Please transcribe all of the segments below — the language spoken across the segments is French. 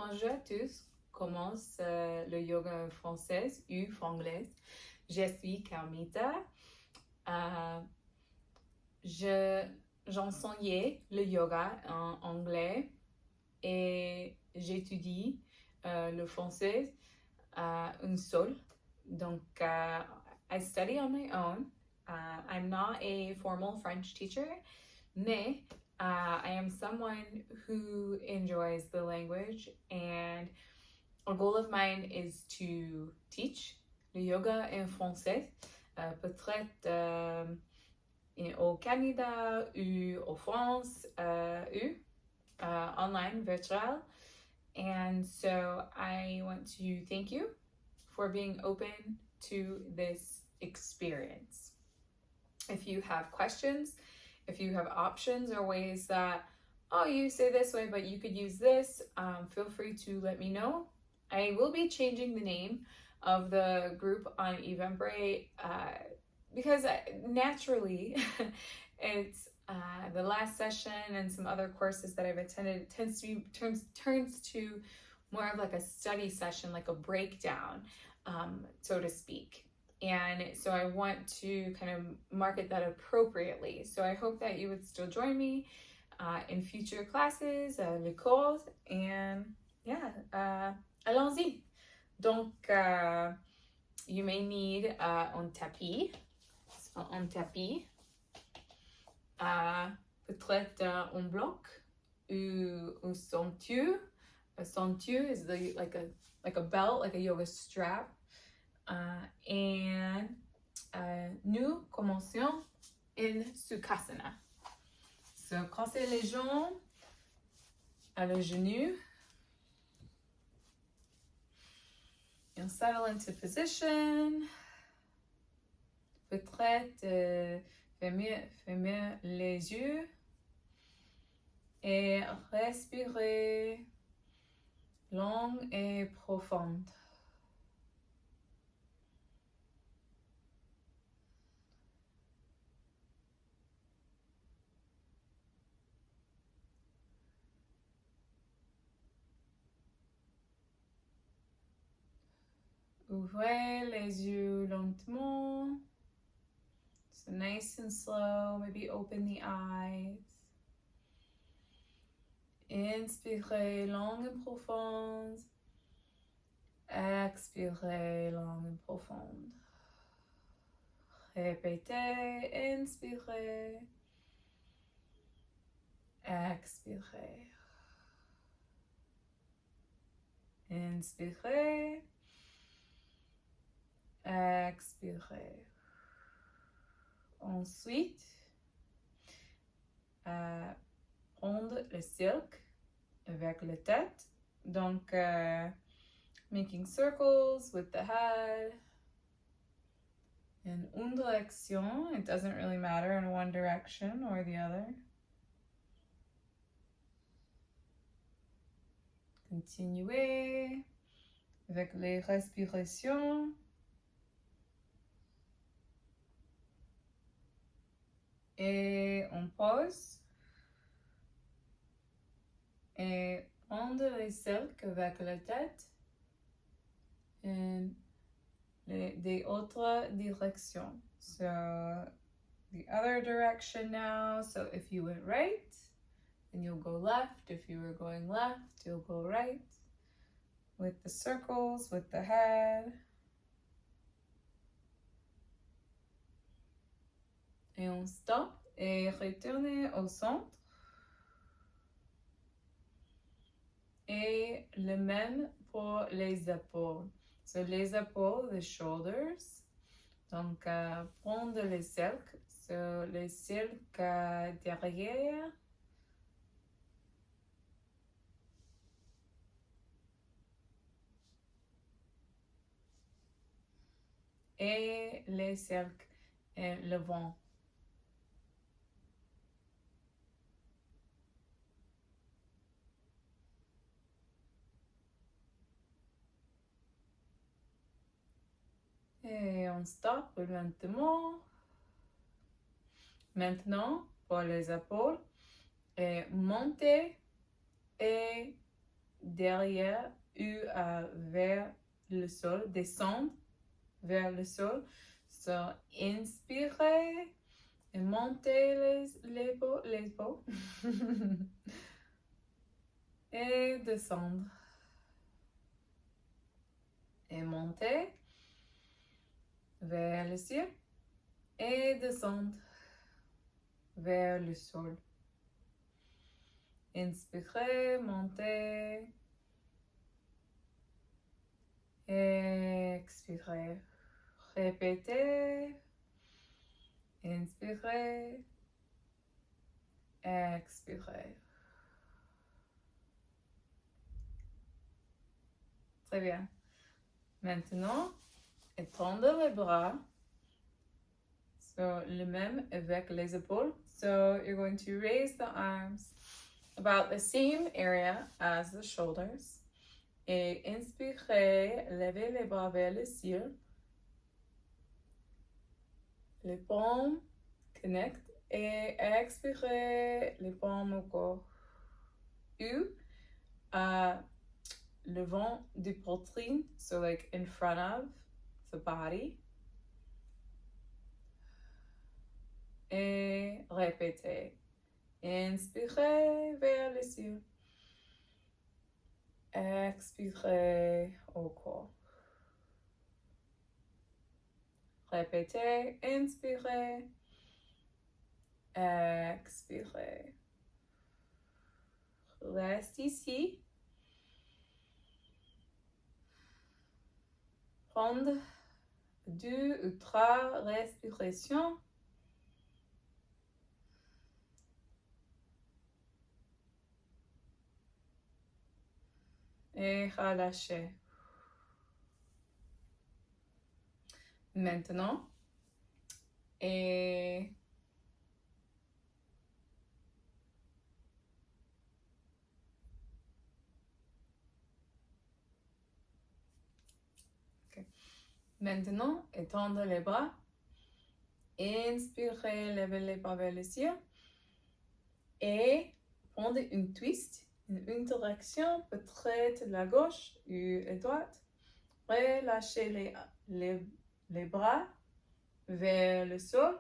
bonjour à tous. Commence le yoga français ou franglais. Je suis Carmita. J'enseignais le yoga en anglais et j'étudie le français un seul. Donc, I study on my own. I'm not a formal French teacher, mais I am someone who enjoys the language, and a goal of mine is to teach le yoga en français, peut-être au Canada ou en France, online, virtual. And so I want to thank you for being open to this experience. If you have questions, if you have options or ways that, oh, you say this way, but you could use this, feel free to let me know. I will be changing the name of the group on Eventbrite because naturally it's the last session and some other courses that I've attended turns to more of like a study session, like a breakdown, so to speak. And so I want to kind of market that appropriately. So I hope that you would still join me in future classes, les cours, and yeah, allons-y. Donc, you may need un tapis, peut-être un bloc ou un ceinture. A ceinture is like a belt, like a yoga strap. And nous commençons in Sukhasana. So, croisez les jambes à le genou. And settle into position. Peut-être fermez les yeux et respirez long et profond. Ouvrez les yeux lentement. So nice and slow, maybe open the eyes. Inspirez long et profond. Expirez long et profond. Répétez, inspirez. Expirez. Inspirez. Expirez. Ensuite, prendre le cercle avec la tête. Donc, making circles with the head. In une direction, it doesn't really matter in one direction or the other. Continuez avec les respirations. Et on pause. Et prendre les cercles avec la tête. Et des autres directions. So the other direction now. So if you went right, then you'll go left. If you were going left, you'll go right. With the circles, with the head. Et on stop et retournez au centre. Et le même pour les épaules. So les épaules, the shoulders. Donc, prendre les cercles. So les cercles derrière. Et les cercles et le vent. Et on stoppe lentement. Maintenant, pour les épaules, et montez et derrière, vers le sol, descendre vers le sol. So, inspirez et montez les épaules. Et descendre. Et monter vers le ciel. Et descendre vers le sol. Inspirez, montez. Expirez. Répétez. Inspirez. Expirez. Très bien. Maintenant, étendre les bras. So, le même avec les épaules. So, you're going to raise the arms about the same area as the shoulders. Et inspirez, levez les bras vers le ciel. Les paumes connect. Et expirez les paumes au corps. Le vent du poitrine, so like in front of the body. Et répétez. Inspirez vers le ciel. Expirez au corps. Répétez. Inspirez. Expirez. Reste ici. Prendre 2 ou 3 respirations. Et relâchez. Maintenant, et maintenant, étendre les bras. Inspirez, levez les bras vers le ciel. Et prendre une twist, une direction, peut-être la gauche ou la droite. Relâchez les bras vers le sol.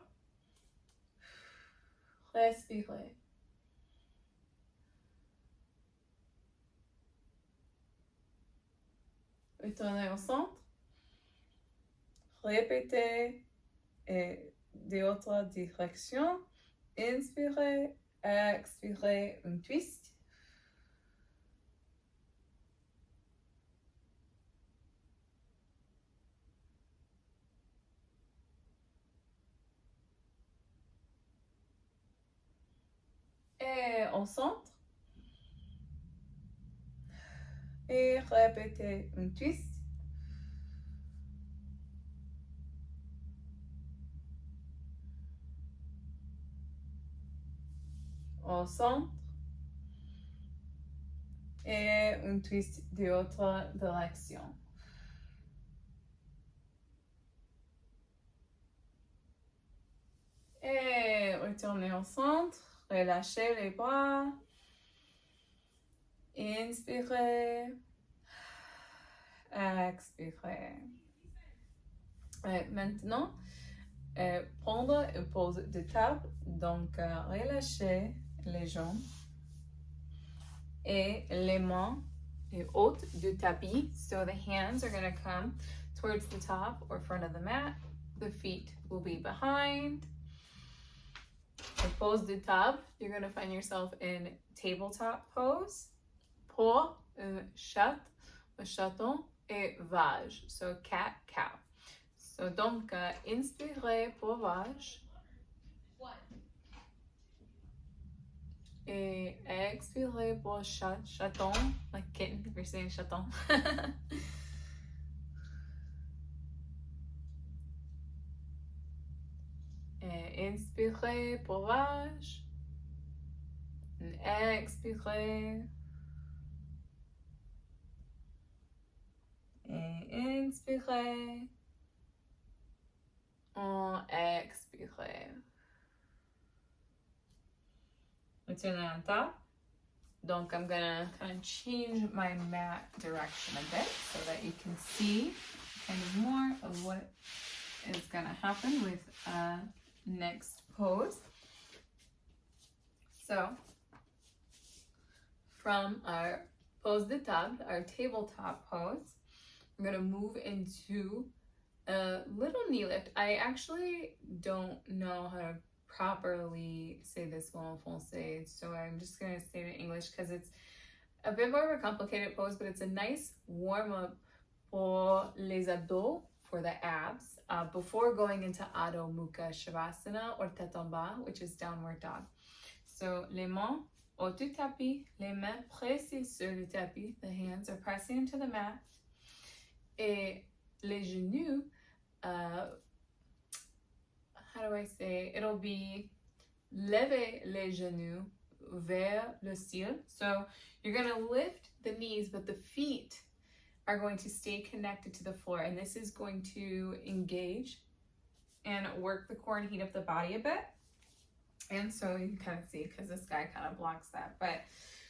Respirez. Retournez au centre. Répétez de autres directions. Inspirez, expirez, un twist. Et au centre. Et répétez un twist. Au centre. Et un twist de autre direction. Et retournez au centre. Relâchez les bras. Inspirez. Expirez. Maintenant, prendre une pause de table. Donc, relâchez les jambes et les mains hautes du tapis. So the hands are going to come towards the top or front of the mat. The feet will be behind. A pose de table, you're going to find yourself in tabletop pose. Pour, chat, chaton et vache. So cat, cow. So donc, inspirez pour vache. Et expirez pour chat, chaton, like kitten, if you're saying chaton. Et inspirez pour vache. Et expirez. Et inspirez. On expirez. Retournez en table. Donc I'm gonna kind of change my mat direction a bit so that you can see kind of more of what is gonna happen with next pose. So from our pose de table, our tabletop pose, I'm gonna move into a little knee lift. I actually don't know how to properly say this en français, so I'm just gonna say it in English because it's a bit more of a complicated pose, but it's a nice warm-up for les abdos, for the abs, before going into Adho Mukha Shavasana or tête en bas, which is downward dog. So les mains au du tapis, les mains pressées sur le tapis, the hands are pressing into the mat, et les genoux, how do I say, it'll be lever les genoux vers le ciel. So you're going to lift the knees, but the feet are going to stay connected to the floor, and this is going to engage and work the core and heat up the body a bit. And so you can kind of see, because this guy kind of blocks that, but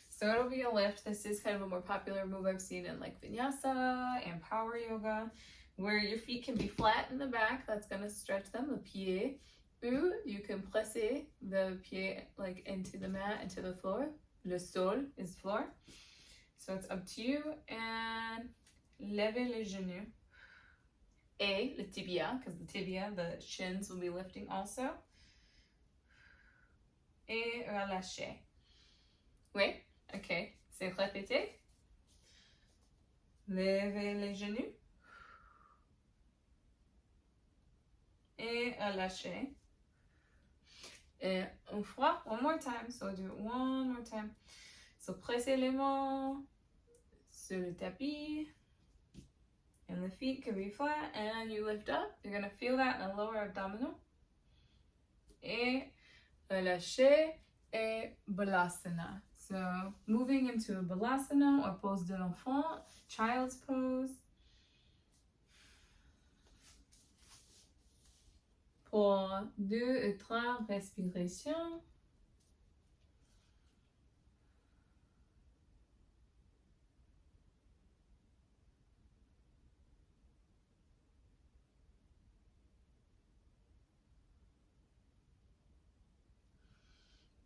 so it'll be a lift. This is kind of a more popular move I've seen in like vinyasa and power yoga, where your feet can be flat in the back. That's going to stretch them, the pied. Ou you can presser the pied like into the mat, into the floor. Le sol is floor. So it's up to you. And lever les genoux. Et le tibia, because the tibia, the shins will be lifting also. Et relâcher. Oui, ok. C'est répété. Lever les genoux. Et relâcher. Et une fois, one more time. So we'll do it one more time. So pressez les mains sur le tapis. And the feet can be flat. And you lift up. You're going to feel that in the lower abdominal. Et relâcher. Et balasana. So moving into a balasana or pose de l'enfant, child's pose. Pour 2 et 3 respirations.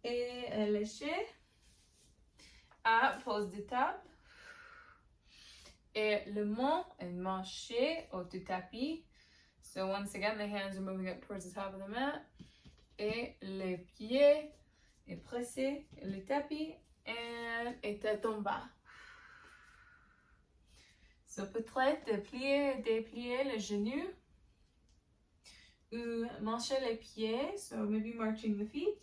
Et relâcher. À pose de table. Et le main est marché au tapis. So once again, the hands are moving up towards the top of the mat. Et les pieds est pressé, le tapis, et tête en bas. So peut-être déplier le genou, ou marcher les pieds, so maybe marching the feet.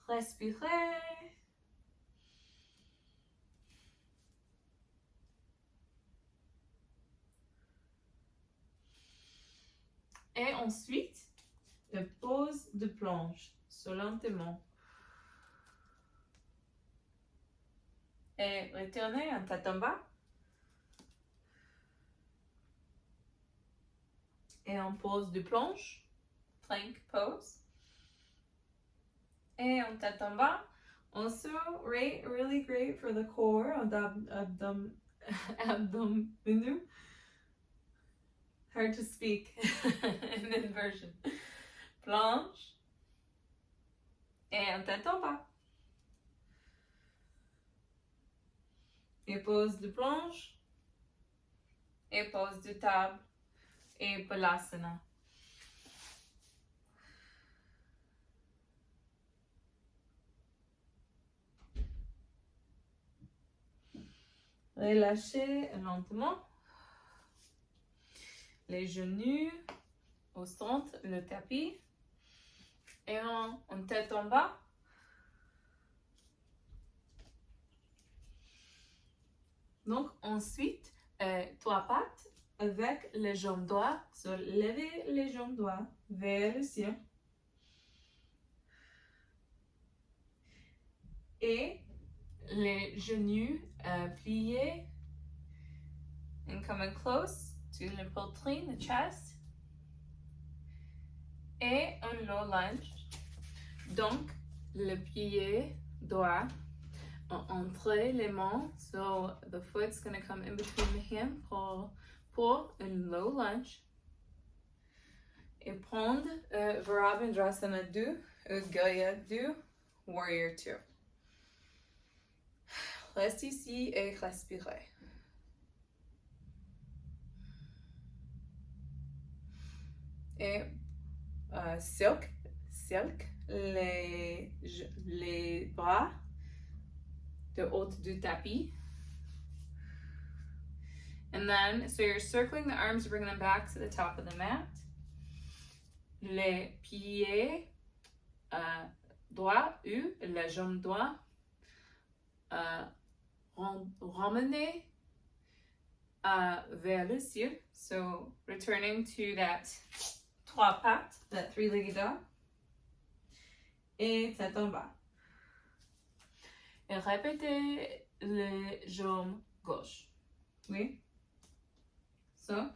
Respirer. Et ensuite, la pose de planche, so lentement. Et retournez en tête en bas. Et en pose de planche, plank pose. Et en tête en bas. Also, really great for the core, abdominal. Hard to speak in inversion. Planche. Et en tête en bas. Et pose de planche. Et pose de table. Et balasana. Relâchez lentement. Les genoux au centre, le tapis. Et en tête en bas. Donc ensuite, 3 pattes avec les jambes droites. So, levez les jambes droites vers le ciel. Et les genoux pliés and coming close to the poitrine, the chest. et un low lunge. Donc, le pied doit entrer les mains. So, the foot's going to come in between the hand pour un low lunge. Et prendre Virabendrasana 2, Gaya 2, Warrior 2. Reste ici et respirez. Et silk, les bras de haut du tapis. And then, so you're circling the arms, bringing them back to the top of the mat. Les pieds droits, la jambe droite, ramener vers le ciel. So returning to that trois pattes, that three-legged dog. Et tête en bas. Et répétez les jambes gauche. Oui. So,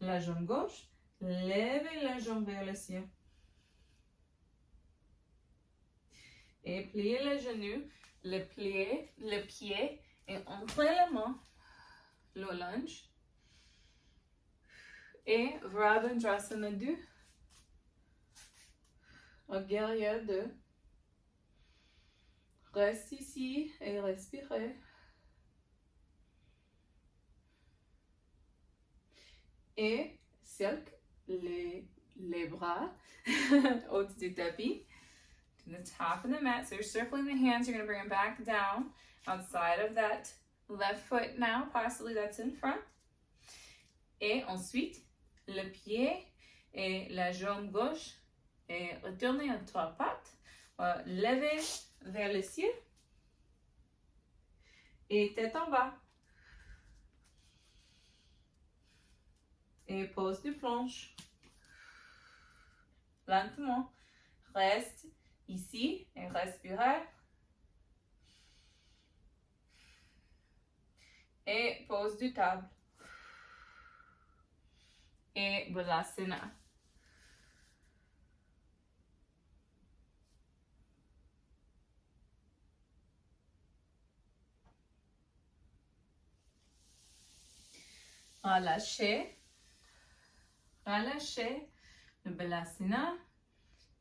la jambe gauche. Levez la jambe vers le ciel. Et pliez le genou, le pied et entrez la main. Low lunge. Et Virabendrasana 2. Au guerrier 2. Reste ici et respirez. Et silk les bras au-dessus du tapis to the top of the mat. So you're circling the hands. You're going to bring them back down outside of that left foot now. Possibly that's in front. Et ensuite, le pied et la jambe gauche et retournez en trois pattes. Levez vers le ciel. Et tête en bas. Et pose du planche. Lentement. Reste ici et respirez. Et pose du table. Et Balasana. Relâchez le Balasana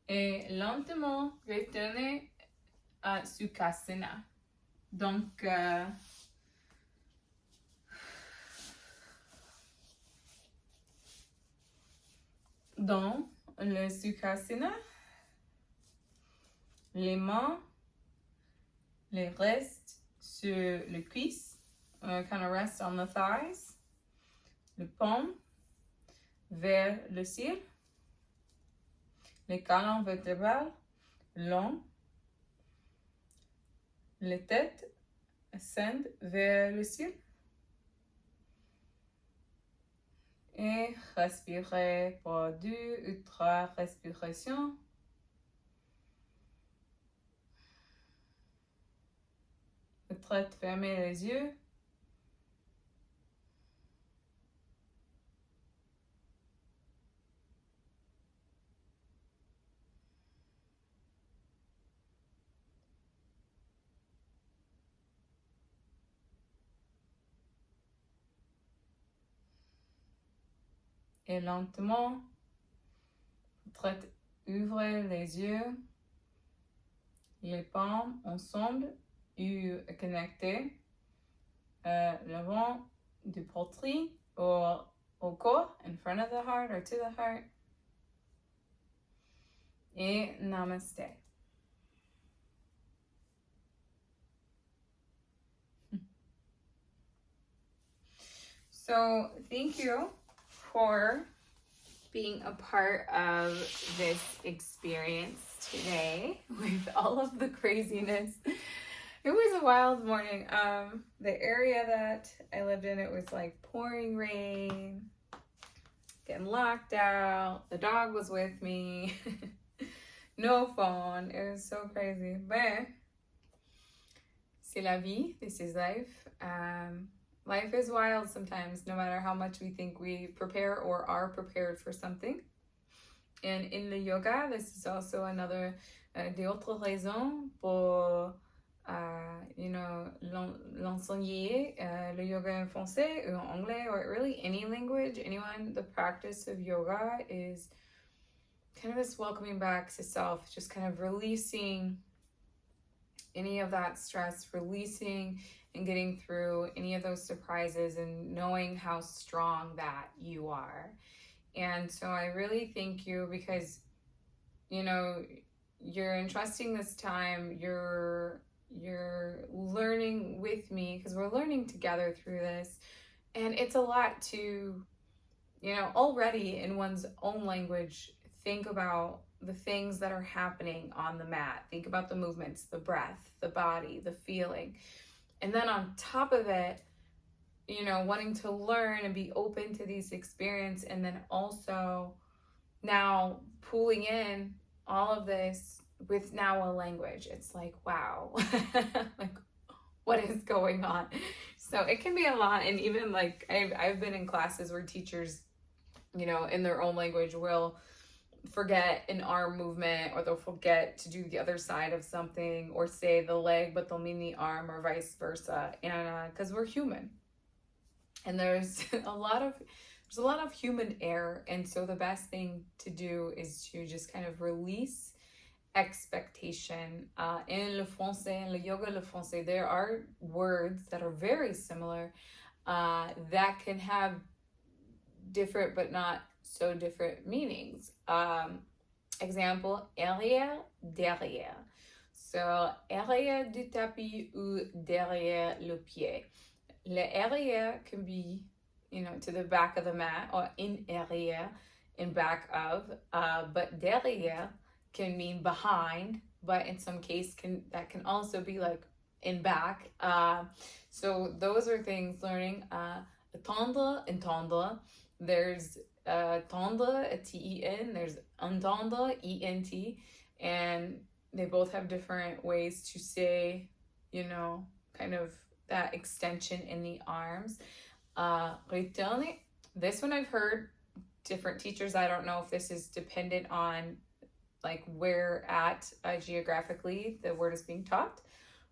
et lentement retournez à Sukhasana. Donc, dans le Sukhasana, les mains, les restent sur le cuisse, kind of rest on the thighs, le paume vers le ciel, les colonnes vertébrales longs, les têtes ascendent vers le ciel. Et respirez pour 2 ou 3 respirations. Peut-être fermez les yeux. Et lentement, peut-être ouvrez les yeux, les palmes ensemble ou connectées, l'avant du poitrine au corps, in front of the heart or to the heart. Et namaste. So, thank you for being a part of this experience today with all of the craziness. It was a wild morning. The area that I lived in, it was like pouring rain, getting locked out. The dog was with me. No phone. It was so crazy. But c'est la vie. This is life. Life is wild sometimes, no matter how much we think we prepare or are prepared for something. And in the yoga, this is also another des autres raisons pour l'enseigner le yoga en français ou en anglais, or really any language, anyone. The practice of yoga is kind of this welcoming back to self, just kind of releasing any of that stress, releasing and getting through any of those surprises, and knowing how strong that you are. And so I really thank you, because you're entrusting this time, you're learning with me, because we're learning together through this. And it's a lot to already in one's own language think about the things that are happening on the mat. Think about the movements, the breath, the body, the feeling. And then on top of it, wanting to learn and be open to these experiences, and then also now pulling in all of this with now a language. It's like, wow, like what is going on? So it can be a lot. And even like I've been in classes where teachers, in their own language will forget an arm movement, or they'll forget to do the other side of something, or say the leg but they'll mean the arm, or vice versa. And because we're human, and there's a lot of human error. And so the best thing to do is to just kind of release expectation. In le français, in le yoga le français, there are words that are very similar that can have different but not so different meanings. Example, arrière, derrière. So, arrière du tapis ou derrière le pied. Le arrière can be, to the back of the mat, or in arrière, in back of, but derrière can mean behind, but in some case that can also be like in back. So those are things learning. Attendre, entendre. There's tendre, T-E-N. There's entendre, E-N-T. And they both have different ways to say, kind of that extension in the arms. Retourner. This one I've heard different teachers. I don't know if this is dependent on like where at geographically the word is being taught,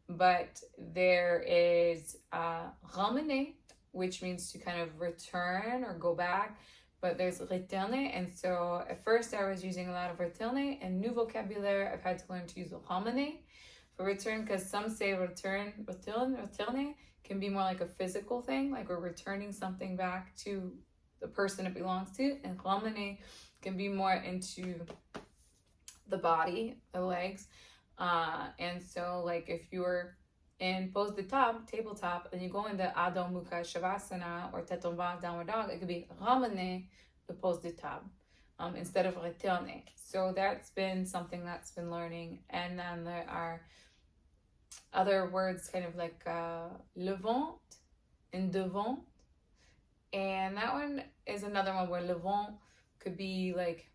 but there is ramener, which means to kind of return or go back, but there's retourner. And so at first I was using a lot of retourner, and new vocabulary I've had to learn to use ramener for return, because some say retourner can be more like a physical thing, like we're returning something back to the person it belongs to, and ramener can be more into the body, the legs. And so like if you're in pose de table, tabletop, and you go into Adho Mukha Shavasana or Tête en bas, downward dog, it could be ramener the pose de table instead of retourner. So that's been something that's been learning. And then there are other words kind of like le ventre and devant. And that one is another one where le ventre could be like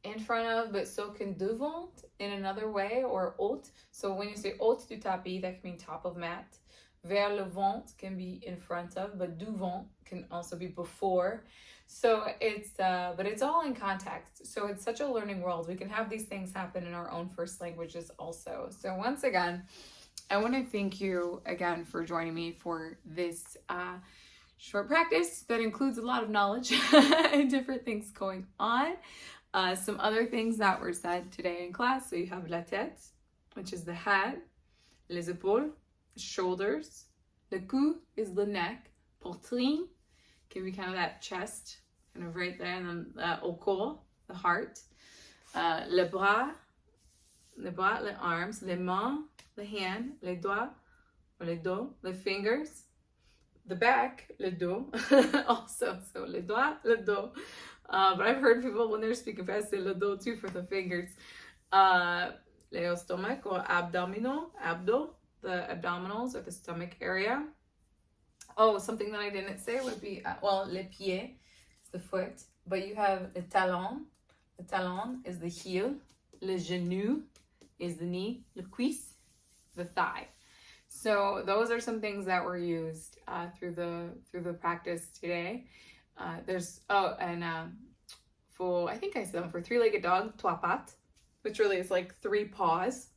in front of, but so can devant in another way, or haute. So when you say haute du tapis, that can mean top of mat. Vers le ventre can be in front of, but devant can also be before. So it's, but it's all in context. So it's such a learning world. We can have these things happen in our own first languages also. So once again, I want to thank you again for joining me for this short practice that includes a lot of knowledge and different things going on. Some other things that were said today in class. So you have la tête, which is the head, les épaules, shoulders, le cou is the neck, poitrine can be kind of that chest, kind of right there, and then au corps, the heart, les bras, les arms, les mains, the hand, les doigts, or les dos, the fingers, the back, le dos, also, so les doigts, le dos. But I've heard people when they're speaking fast say le dos too for the fingers. Les stomach or abdo, the abdominals or the stomach area. Oh, something that I didn't say would be, les pieds, the foot. But you have le talon. Le talon is the heel. Le genou is the knee. Le cuisse, the thigh. So those are some things that were used through the practice today. There's I think I said them for three-legged dog, trois pattes, which really is like three paws.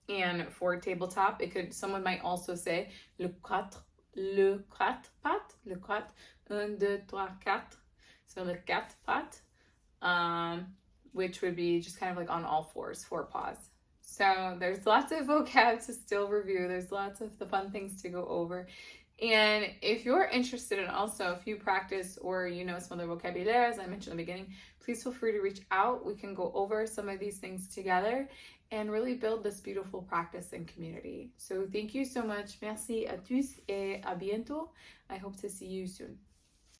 And for tabletop, someone might also say le quatre pattes, le quatre, un, deux, trois, quatre. So le quatre pattes, which would be just kind of like on all fours, four paws. So there's lots of vocab to still review. There's lots of the fun things to go over. And if you're interested in also, if you practice or you know some other vocabulary, as I mentioned in the beginning, please feel free to reach out. We can go over some of these things together and really build this beautiful practice and community. So thank you so much. Merci à tous et à bientôt. I hope to see you soon.